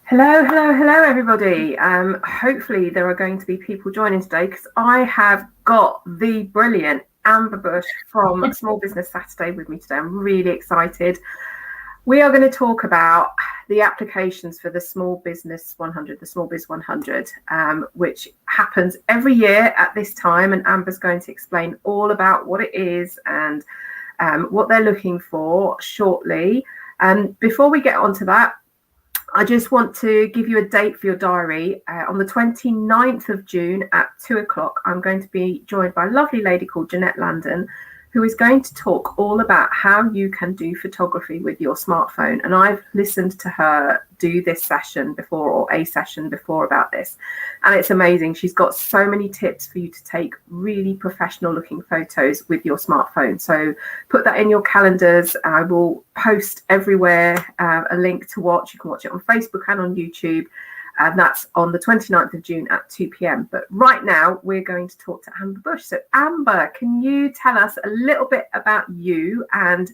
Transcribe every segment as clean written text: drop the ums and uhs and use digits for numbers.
Hello, hello, hello, everybody. Hopefully there are going to be people joining today because I have got the brilliant Amber Bush from Small Business Saturday with me today. I'm really excited. We are going to talk about the applications for the Small Business 100, the SmallBiz 100, which happens every year at this time. And Amber's going to explain all about what it is and what they're looking for shortly. Before we get on to that, I just want to give you a date for your diary. On the 29th of June at 2:00, I'm going to be joined by a lovely lady called Jeanette Landon, who is going to talk all about how you can do photography with your smartphone. And I've listened to her do this session before, or a session before, about this. And it's amazing. She's got so many tips for you to take really professional looking photos with your smartphone. So put that in your calendars. I will post everywhere a link to watch. You can watch it on Facebook and on YouTube. And that's on the 29th of June at 2 p.m. But right now, we're going to talk to Amber Bush. So Amber, can you tell us a little bit about you and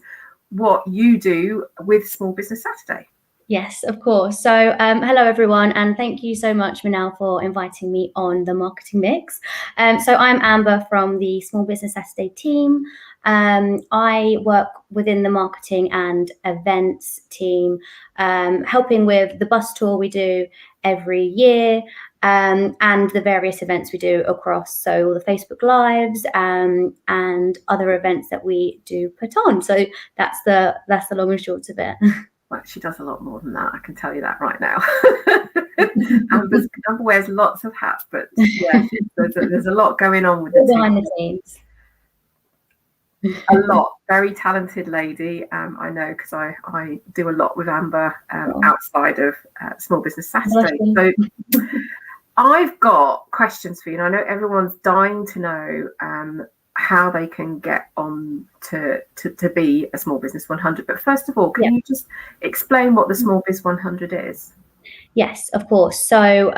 what you do with Small Business Saturday? Yes, of course. So hello, everyone, and thank you so much, Manal, for inviting me on the Marketing Mix. So I'm Amber from the Small Business Saturday team. I work within the marketing and events team, helping with the bus tour we do every year, and the various events we do across, so all the Facebook Lives and other events that we do put on. So that's the long and short of it. Well, she does a lot more than that. I can tell you that right now. Amber wears lots of hats, but yeah, there's a lot going on with the behind the scenes. A lot. Very talented lady. I know because I do a lot with Amber outside of Small Business Saturday. So I've got questions for you, and I know everyone's dying to know how they can get on to be a Small Business 100. But first of all, can you just explain what the Small Biz 100 is? Yes, of course. So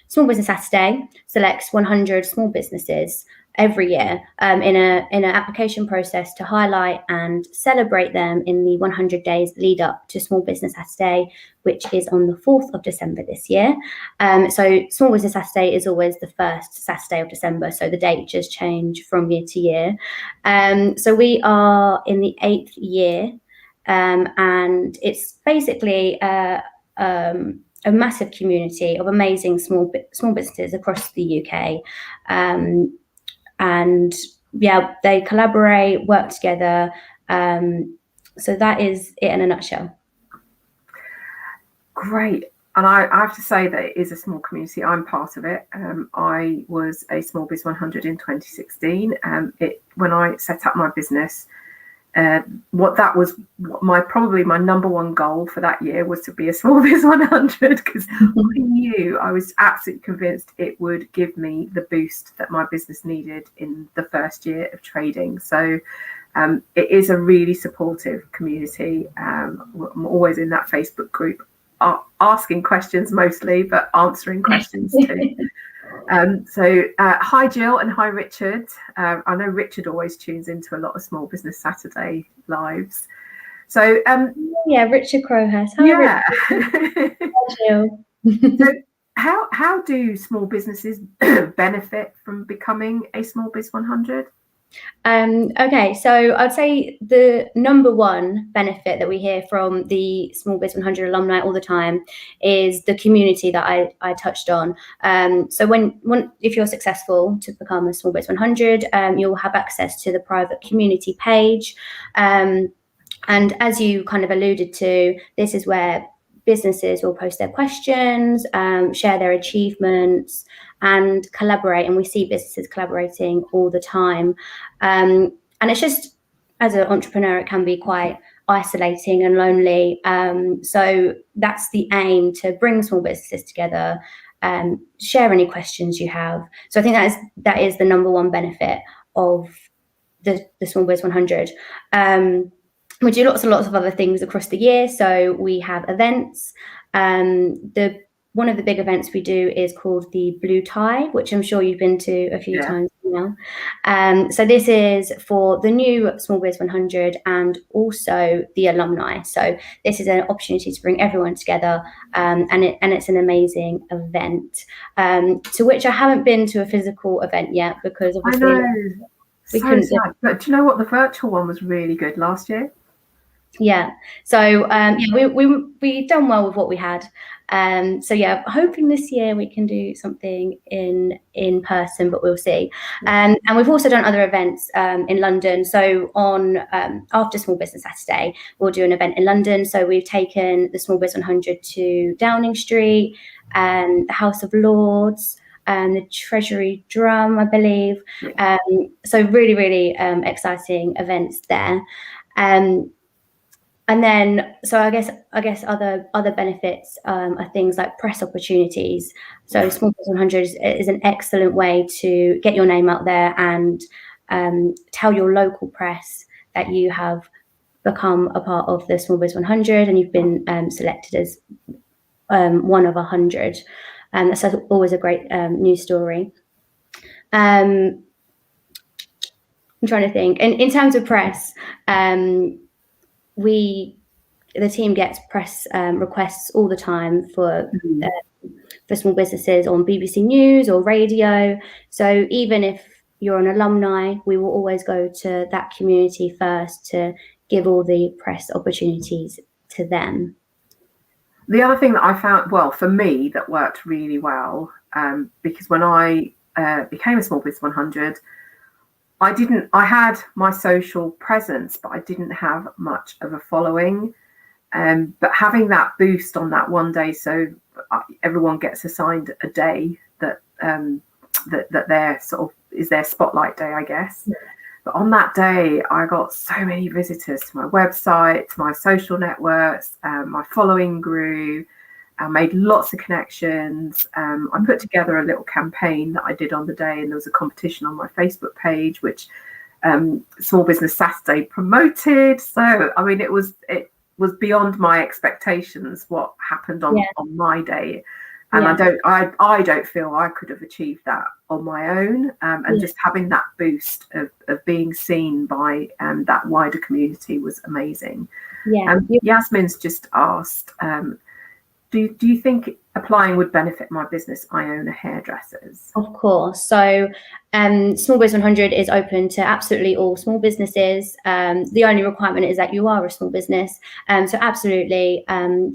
Small Business Saturday selects 100 small businesses every year in an application process to highlight and celebrate them in the 100 days lead up to Small Business Saturday, which is on the 4th of December this year. So Small Business Saturday is always the first Saturday of December, so the date just change from year to year. So we are in the 8th year, and it's basically a massive community of amazing small businesses across the UK. And yeah, they collaborate, work together. So that is it in a nutshell. Great. And I have to say that it is a small community. I'm part of it. I was a Small Biz 100 in 2016. When I set up my business, probably my number one goal for that year was to be a Small Biz 100, because I was absolutely convinced it would give me the boost that my business needed in the first year of trading. So it is a really supportive community. I'm always in that Facebook group, asking questions mostly, but answering questions too. So hi Jill and hi Richard. I know Richard always tunes into a lot of Small Business Saturday lives. So Richard Crowhurst. Hi, Richard. Hi Jill. So how do small businesses benefit from becoming a Small Biz 100? Okay, so I'd say the number one benefit that we hear from the Small Biz 100 alumni all the time is the community that I touched on. So if you're successful to become a Small Biz 100, you'll have access to the private community page. And as you kind of alluded to, this is where businesses will post their questions, share their achievements, and collaborate. And we see businesses collaborating all the time. And it's just, as an entrepreneur, it can be quite isolating and lonely. So that's the aim, to bring small businesses together, share any questions you have. So I think that is the number one benefit of the Small Biz 100. We do lots and lots of other things across the year. So we have events. One of the big events we do is called the Blue Tie, which I'm sure you've been to a few times in now. So this is for the new SmallBiz100 and also the alumni. So this is an opportunity to bring everyone together, and it's an amazing event. To which I haven't been to a physical event yet because obviously we couldn't. Sad. But do you know what? The virtual one was really good last year. Yeah. So we done well with what we had. So yeah, hoping this year we can do something in person, but we'll see. And we've also done other events in London. So on after Small Business Saturday, we'll do an event in London. So we've taken the SmallBiz100 to Downing Street and the House of Lords and the Treasury Drum, I believe. So really, really exciting events there. And then, so I guess other benefits are things like press opportunities. So SmallBiz100 is an excellent way to get your name out there and tell your local press that you have become a part of the SmallBiz100 and you've been selected as one of 100. That's always a great news story. I'm trying to think. In terms of press, the team gets press requests all the time for small businesses on BBC News or radio. So even if you're an alumni, we will always go to that community first to give all the press opportunities to them. The other thing that I found, well, for me, that worked really well, because when I became a SmallBiz100, I had my social presence, but I didn't have much of a following. But having that boost on that one day, so everyone gets assigned a day that their sort of is their spotlight day, I guess. Yeah. But on that day, I got so many visitors to my website, to my social networks, my following grew. I made lots of connections. I put together a little campaign that I did on the day, and there was a competition on my Facebook page, which Small Business Saturday promoted. So, I mean, it was beyond my expectations what happened on my day. And I don't feel I could have achieved that on my own. And just having that boost of being seen by that wider community was amazing. Yeah. Yasmin's just asked, do you think applying would benefit my business? I own a hairdresser's. Of course. So SmallBiz100 is open to absolutely all small businesses. The only requirement is that you are a small business. So absolutely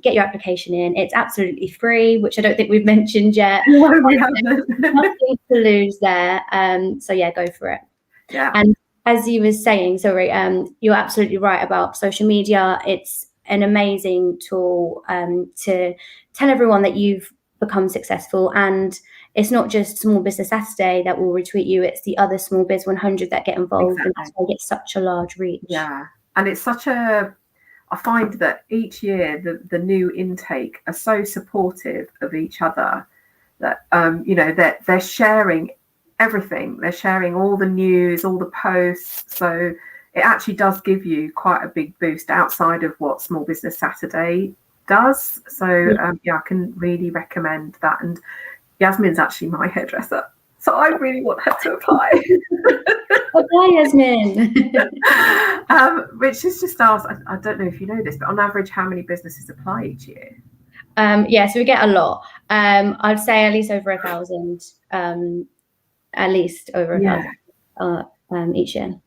get your application in. It's absolutely free, which I don't think we've mentioned yet. No, we haven't. Nothing to lose there. So yeah, go for it. Yeah. And as you were saying, sorry, you're absolutely right about social media. It's an amazing tool to tell everyone that you've become successful, and it's not just Small Business Saturday that will retweet you, it's the other SmallBiz100 that get involved. Exactly. And that's why it gets such a large reach. Yeah, and it's I find that each year the new intake are so supportive of each other that they're sharing everything. They're sharing all the news, all the posts, so it actually does give you quite a big boost outside of what Small Business Saturday does. So I can really recommend that. And Yasmin's actually my hairdresser, so I really want her to apply. Apply, Yasmin. Rich has just asked, I don't know if you know this, but on average, how many businesses apply each year? So we get a lot. I'd say at least over 1,000. At least over 1,000 each year.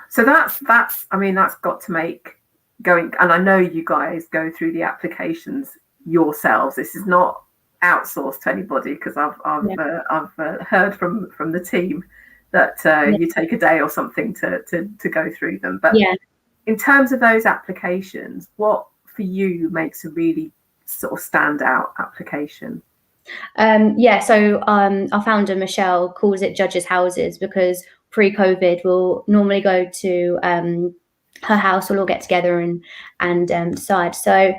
So that's got to make going, and I know you guys go through the applications yourselves. This is not outsourced to anybody, because I've heard from the team that you take a day or something to go through them. But in terms of those applications, what for you makes a really sort of standout application? So our founder Michelle calls it judges' houses, because pre-COVID we'll normally go to her house, we'll all get together and decide. So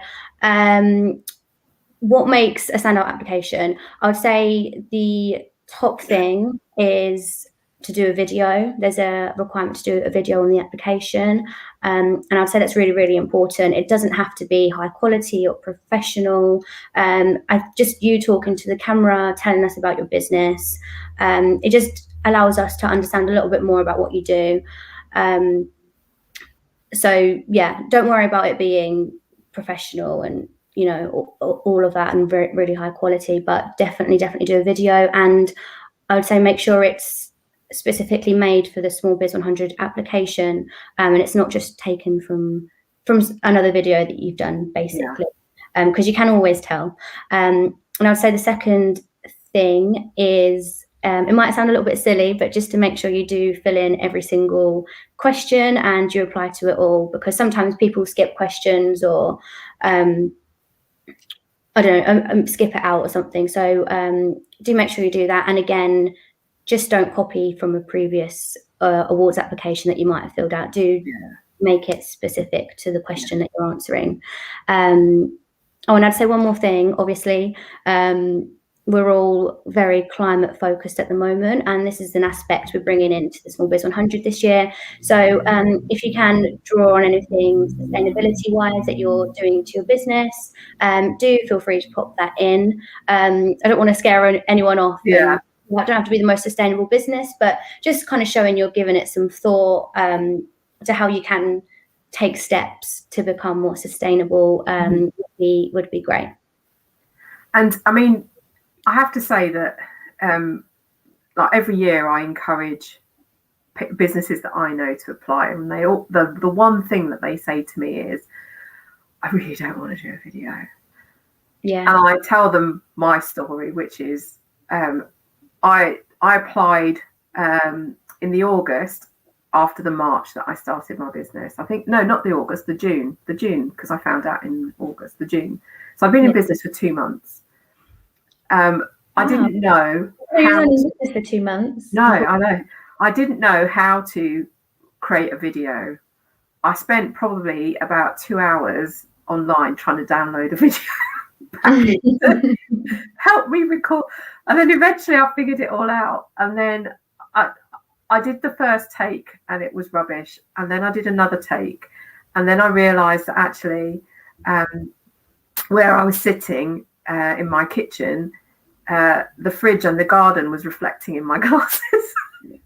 what makes a standout application? I would say the top thing is to do a video. There's a requirement to do a video on the application. And I'd say that's really, really important. It doesn't have to be high quality or professional. Just you talking to the camera, telling us about your business. It just allows us to understand a little bit more about what you do. So yeah, don't worry about it being professional and, you know, all of that and very, really high quality, but definitely do a video. And I would say make sure it's specifically made for the SmallBiz100 application, and it's not just taken from another video that you've done, basically, because you can always tell. And I'd say the second thing is, it might sound a little bit silly, but just to make sure you do fill in every single question and you apply to it all, because sometimes people skip questions or I don't know, skip it out or something. So do make sure you do that. And again, just don't copy from a previous awards application that you might have filled out. Do make it specific to the question that you're answering. And I'd say one more thing, obviously, we're all very climate focused at the moment, and this is an aspect we're bringing into the SmallBiz100 this year. So if you can draw on anything sustainability wise that you're doing to your business, do feel free to pop that in. I don't want to scare anyone off. I don't have to be the most sustainable business, but just kind of showing you're giving it some thought to how you can take steps to become more sustainable would be great. And I mean, I have to say that like every year I encourage businesses that I know to apply, and they all, the one thing that they say to me is, I really don't want to do a video. And I tell them my story, which is I applied in the August after the March that I started my business. I think, no, not the August, the June, because I found out in August, the June. So I've been in business for 2 months. I didn't know. You were in business for 2 months. No, I know. I didn't know how to create a video. I spent probably about 2 hours online trying to download a video. Help me record. And then eventually I figured it all out. And then I did the first take and it was rubbish. And then I did another take. And then I realised that actually where I was sitting in my kitchen, the fridge and the garden was reflecting in my glasses.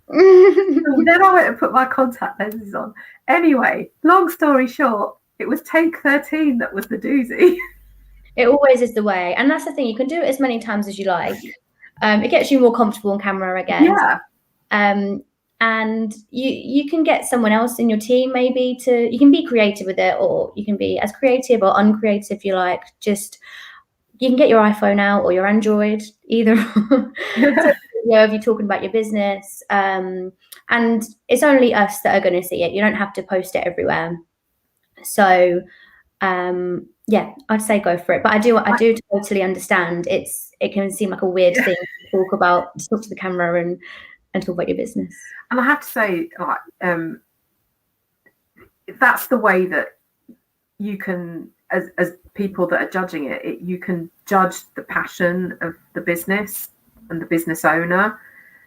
And then I went and put my contact lenses on. Anyway, long story short, it was take 13 that was the doozy. It always is the way. And that's the thing, you can do it as many times as you like. It gets you more comfortable on camera again. And you can get someone else in your team maybe you can be creative with it, or you can be as creative or uncreative you like. Just, you can get your iPhone out or your Android, either. Of you talking about your business, and it's only us that are going to see it. You don't have to post it everywhere. So I'd say go for it. But I do totally understand. It can seem like a weird thing to talk to the camera and talk about your business. And I have to say, like, that's the way that you can, as people that are judging it, you can judge the passion of the business and the business owner,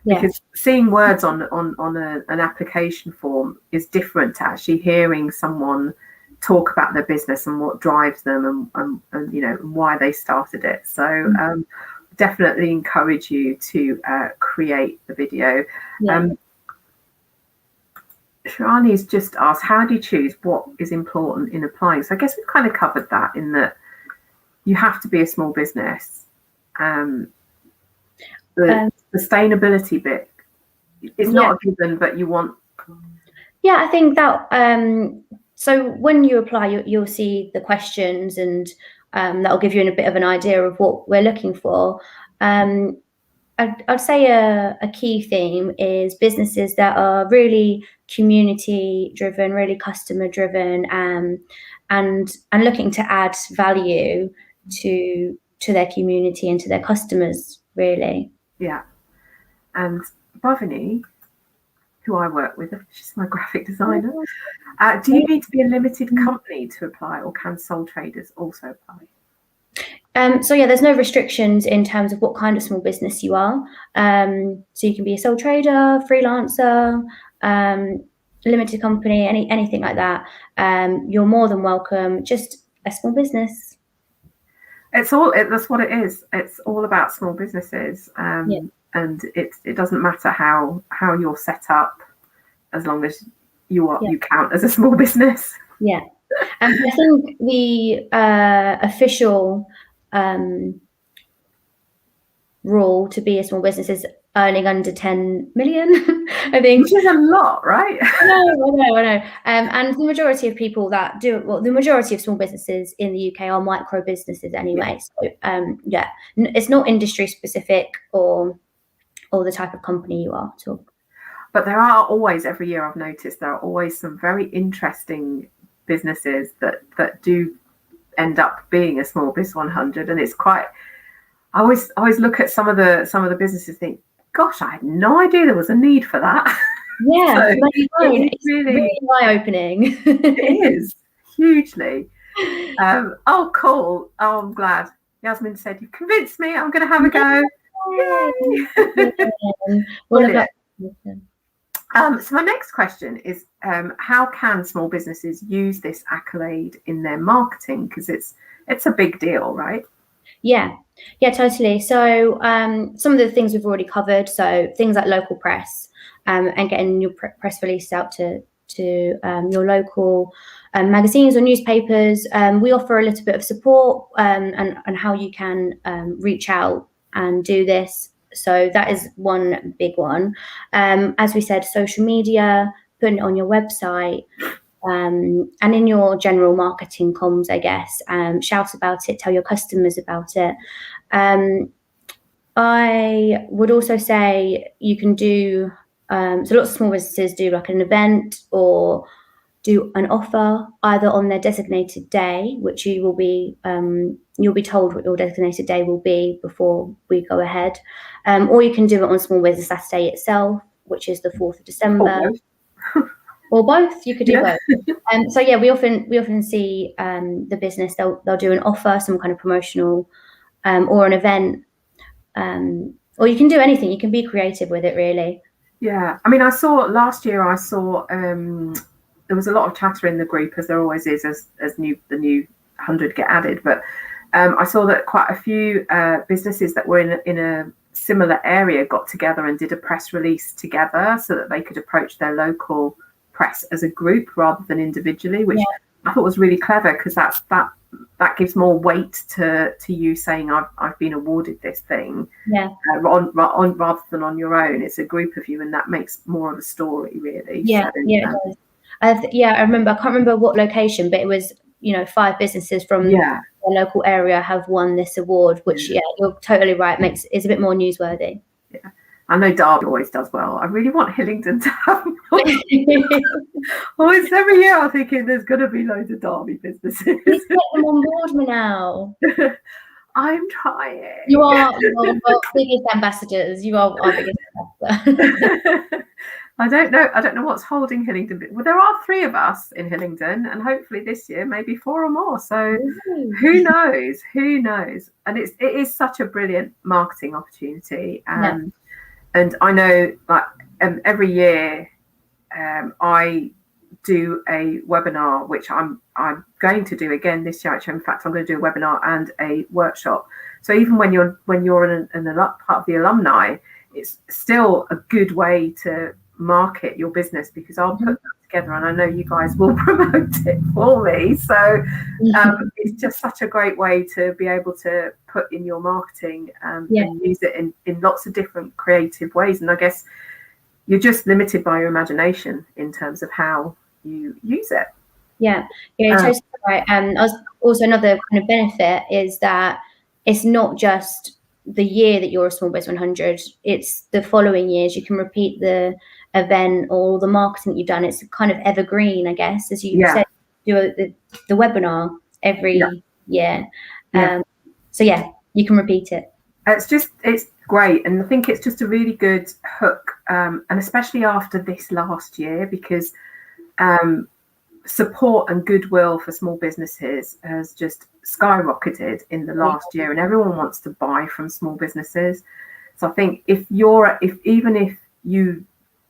because seeing words on an application form is different to actually hearing someone talk about their business and what drives them and you know, why they started it. So definitely encourage you to create the video. Shirani's just asked, how do you choose what is important in applying? So I guess we've kind of covered that, in that you have to be a small business. The sustainability bit is not a given, but you want. Yeah, I think that. So when you apply, you'll see the questions, and that'll give you a bit of an idea of what we're looking for. I'd say a key theme is businesses that are really community driven, really customer driven, and looking to add value to their community and to their customers, really. Yeah. And Bhavini, who I work with, she's my graphic designer. Do you need to be a limited company to apply, or can sole traders also apply? So yeah, there's no restrictions in terms of what kind of small business you are. So you can be a sole trader, freelancer, limited company, anything like that. You're more than welcome. Just a small business. That's what it is. It's all about small businesses, Yeah. and it doesn't matter how you're set up, as long as you count as a small business. Yeah. And I think the official rule to be a small business is earning under 10 million, I think. Which is a lot, right? I know. And the majority of people that do it, well, the majority of small businesses in the UK are micro businesses anyway. Yeah. So it's not industry specific or the type of company you are at all. But there are always, every year I've noticed, there are always some very interesting businesses that do end up being a Small Biz 100, and it's quite. I always look at some of the businesses, think, gosh, I had no idea there was a need for that. Yeah, so it's really eye-opening. It is hugely. Oh, cool. Oh, I'm glad. Yasmin said, "You've convinced me. I'm going to have a go." Yay. So my next question is, how can small businesses use this accolade in their marketing? Because it's a big deal, right? Yeah, totally. So some of the things we've already covered. So things like local press and getting your press release out to your local magazines or newspapers. We offer a little bit of support and how you can reach out and do this. So that is one big one. As we said, social media, putting it on your website. And in your general marketing comms, I guess, shout about it, tell your customers about it. I would also say you can do, so lots of small businesses do like an event or do an offer either on their designated day, which you'll be told what your designated day will be before we go ahead, or you can do it on Small Business Saturday itself, which is the 4th of December. Or both. You could do both. So yeah, we often see the business, they'll do an offer, some kind of promotional or an event, or you can do anything. You can be creative with it, really. Yeah, I mean, last year there was a lot of chatter in the group, as there always is, as the new 100 get added. But I saw that quite a few businesses that were in a similar area got together and did a press release together, so that they could approach their local press as a group rather than individually, which I thought was really clever, because that gives more weight to you saying I've been awarded this thing, rather than on your own. It's a group of you, and that makes more of a story, really. It does. I remember, I can't remember what location, but it was 5 businesses from the local area have won this award, which you're totally right, is a bit more newsworthy. Yeah, I know Derby always does well. I really want Hillingdon to have more. Always, every year I'm thinking there's going to be loads of Derby businesses. Please get them on board now. I'm trying. You are our biggest ambassadors. You are our biggest ambassador. I don't know what's holding Hillingdon. Well, there are 3 of us in Hillingdon, and hopefully this year maybe 4 or more. So who knows? And it is such a brilliant marketing opportunity. And I know, like, every year I do a webinar, which I'm going to do again this year. Actually, in fact, I'm going to do a webinar and a workshop. So even when you're part of the alumni, it's still a good way to market your business, because I'll put that together, and I know you guys will promote it for me. So it's just such a great way to be able to put in your marketing and use it in lots of different creative ways. And I guess you're just limited by your imagination in terms of how you use it. Yeah, you're totally right. Also, another kind of benefit is that it's not just the year that you're a Small Biz 100, it's the following years. You can repeat the event or the marketing you've done. It's kind of evergreen, I guess, as you said, do the webinar every year. So you can repeat it. It's great, and I think it's just a really good hook, and especially after this last year, because support and goodwill for small businesses has just skyrocketed in the last year, and everyone wants to buy from small businesses. So I think if even if you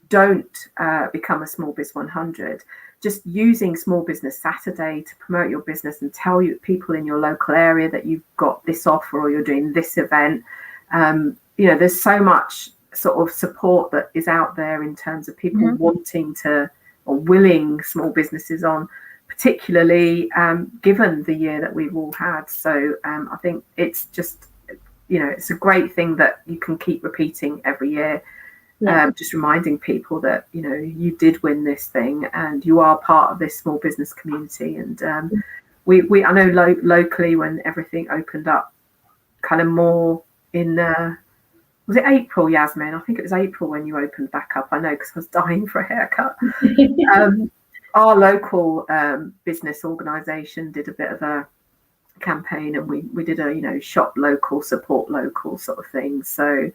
don't become a Small Biz 100, just using Small Business Saturday to promote your business and tell people in your local area that you've got this offer or you're doing this event. There's so much sort of support that is out there in terms of people wanting to or willing small businesses on, particularly given the year that we've all had. So I think it's just, it's a great thing that you can keep repeating every year. Just reminding people that, you did win this thing and you are part of this small business community. And I know locally, when everything opened up kind of more in, was it April, Yasmin? I think it was April when you opened back up. I know, because I was dying for a haircut. Our local business organisation did a bit of a campaign, and we did a shop local, support local sort of thing. So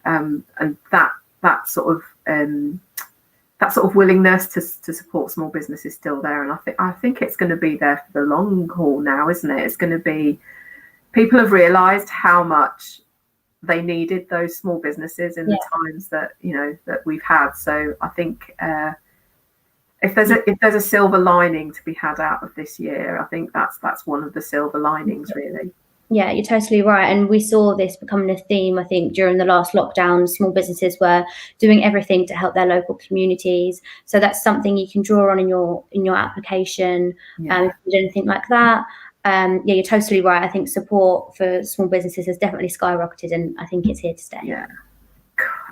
and that sort of willingness to support small business is still there, and I think it's going to be there for the long haul now, isn't it? It's going to be, people have realised how much they needed those small businesses in the times that that we've had. So I think if there's a silver lining to be had out of this year, I think that's one of the silver linings, really. Yeah, you're totally right. And we saw this becoming a theme, I think, during the last lockdown. Small businesses were doing everything to help their local communities. So that's something you can draw on in your application. If you do anything like that. You're totally right. I think support for small businesses has definitely skyrocketed, and I think it's here to stay. Yeah.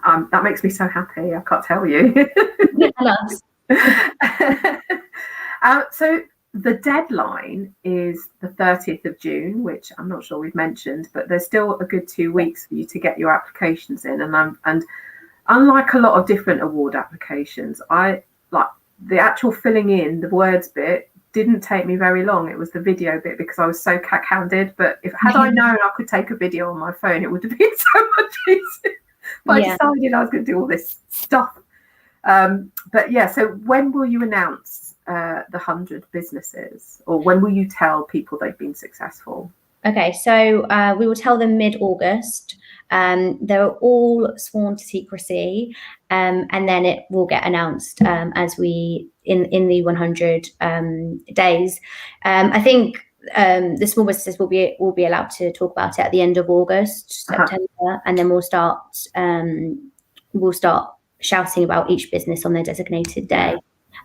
That makes me so happy. I can't tell you. So the deadline is the 30th of June, which I'm not sure we've mentioned, but there's still a good 2 weeks for you to get your applications in. And unlike a lot of different award applications, I like the actual filling in the words bit didn't take me very long. It was the video bit, because I was so cack-handed. But had I known I could take a video on my phone, it would have been so much easier. But I decided I was going to do all this stuff. So when will you announce the 100 businesses, or when will you tell people they've been successful? Okay, so we will tell them mid-August. They're all sworn to secrecy, and then it will get announced as we in the 100 days. I think the small businesses will be allowed to talk about it at the end of August, September, and then we'll start shouting about each business on their designated day.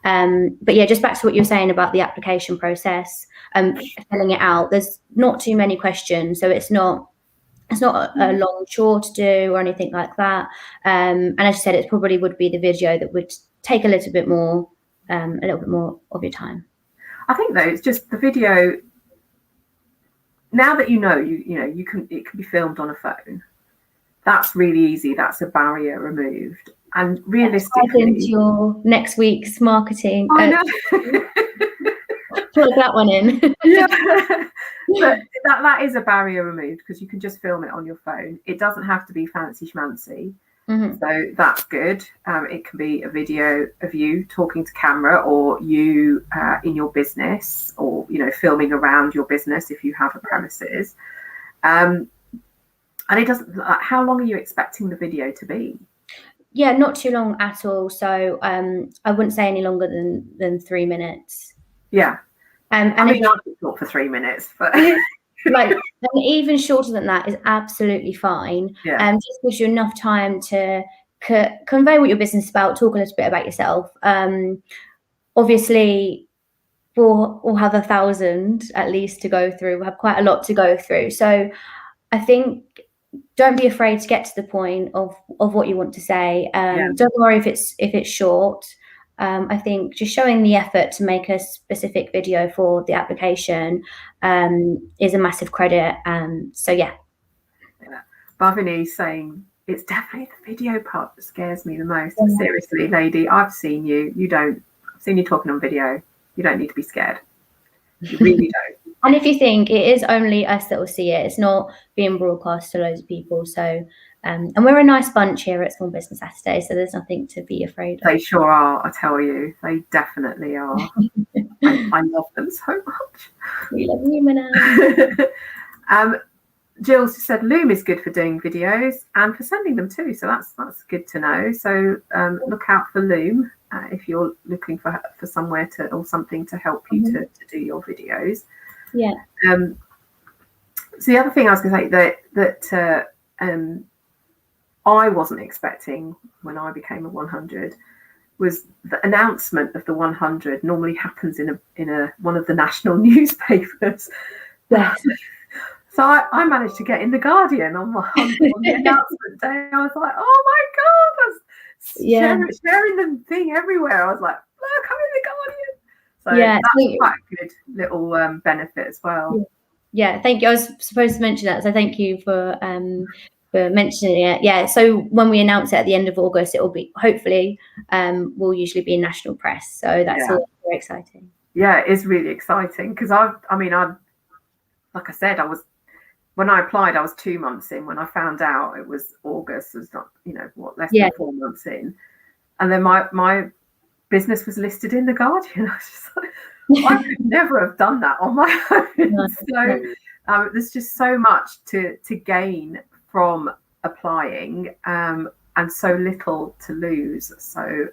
But yeah, just back to what you were saying about the application process, filling it out. There's not too many questions, so it's not a long chore to do or anything like that. And as you said, it probably would be the video that would take a little bit more of your time. I think though, it's just the video. Now that it can be filmed on a phone. That's really easy. That's a barrier removed. And realistically, into your next week's marketing. I know. Plug that one in. But that is a barrier removed, because you can just film it on your phone. It doesn't have to be fancy schmancy. So that's good. It can be a video of you talking to camera, or you in your business, or filming around your business if you have a premises. And it doesn't. How long are you expecting the video to be? Yeah, not too long at all. So I wouldn't say any longer than 3 minutes. Yeah. And I mean, I could talk for 3 minutes, but like even shorter than that is absolutely fine. Just gives you enough time to convey what your business is about, talk a little bit about yourself. Obviously, we'll have 1,000 at least to go through. We'll have quite a lot to go through. So I think don't be afraid to get to the point of what you want to say. Don't worry if it's short. I think just showing the effort to make a specific video for the application is a massive credit. So yeah. Bhavini's saying it's definitely the video part that scares me the most. Seriously, lady, I've seen you. I've seen you talking on video. You don't need to be scared. You really don't. And if you think it is only us that will see it, it's not being broadcast to loads of people. So, and we're a nice bunch here at Small Business Saturday, so there's nothing to be afraid of. They sure are, I tell you. They definitely are. I love them so much. We love you, Mana. Jill said Loom is good for doing videos and for sending them too, so that's good to know. So look out for Loom if you're looking for somewhere to or something to help you to do your videos. Yeah. So the other thing I was going to say that I wasn't expecting when I became a 100 was the announcement of the 100 normally happens in a one of the national newspapers. Yes. So I managed to get in the Guardian on the announcement day. I was like, oh my God, I was sharing the thing everywhere. I was like, look, I'm in the Guardian. So that's quite a good little benefit as well. Yeah, thank you. I was supposed to mention that, so thank you for mentioning it. Yeah, so when we announce it at the end of August, it will be hopefully will usually be in national press. So that's all very exciting. Yeah, it is really exciting because I like I said, when I applied, I was 2 months in. When I found out it was August, it was not, less than 4 months in. And then my business was listed in the Guardian. I was just like, I could never have done that on my own. So there's just so much to gain from applying and so little to lose. So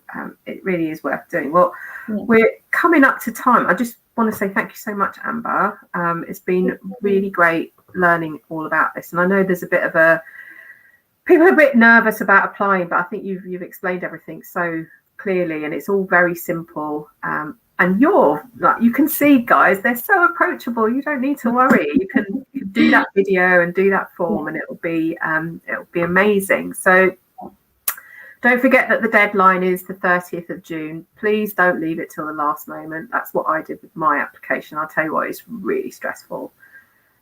it really is worth doing. Well, we're coming up to time. I just want to say thank you so much, Amber. It's been really great learning all about this, and I know there's people are a bit nervous about applying, but I think you've explained everything so clearly, and it's all very simple. And you can see, guys, they're so approachable. You don't need to worry. You can do that video and do that form, and it'll be amazing. So don't forget that the deadline is the 30th of June. Please don't leave it till the last moment. That's what I did with my application. I'll tell you what, it's really stressful.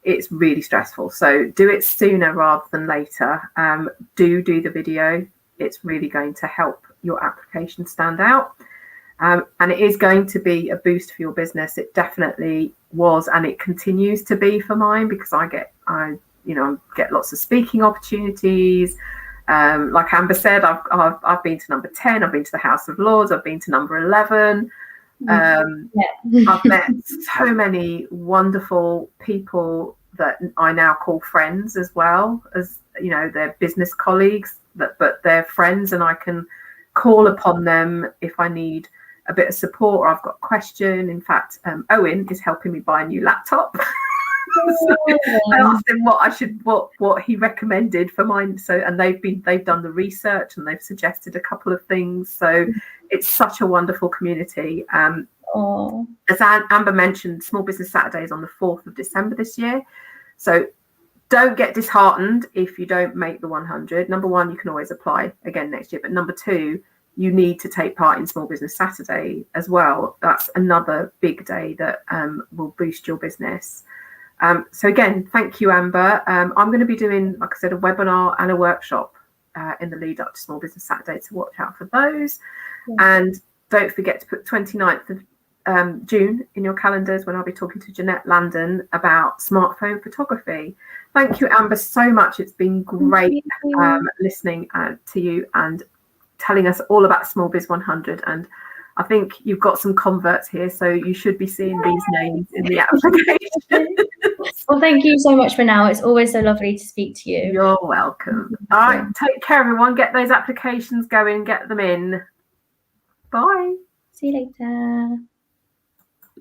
It's really stressful. So do it sooner rather than later. Do the video. It's really going to help your application stand out. And it is going to be a boost for your business. It definitely was, and it continues to be for mine, because I get lots of speaking opportunities. Like Amber said, I've been to number 10. I've been to the House of Lords. I've been to number 11. I've met so many wonderful people that I now call friends, as well as they're business colleagues, but they're friends, and I can call upon them if I need a bit of support or I've got a question. In fact, Owen is helping me buy a new laptop. So I asked him what he recommended for mine. So, and they've done the research and they've suggested a couple of things. So it's such a wonderful community. As Amber mentioned, Small Business Saturday is on the 4th of December this year. So don't get disheartened if you don't make the 100. Number one, you can always apply again next year. But number two, you need to take part in Small Business Saturday as well. That's another big day that will boost your business. So again, thank you, Amber. I'm going to be doing, like I said, a webinar and a workshop in the lead up to Small Business Saturday, to watch out for those. And don't forget to put 29th of June in your calendars, when I'll be talking to Jeanette Landon about smartphone photography. Thank you, Amber, so much. It's been great listening to you and telling us all about SmallBiz100. And I think you've got some converts here, so you should be seeing these names in the application. Well, thank you so much for now. It's always so lovely to speak to you. You're welcome. All right, take care, everyone. Get those applications going, get them in. Bye. See you later.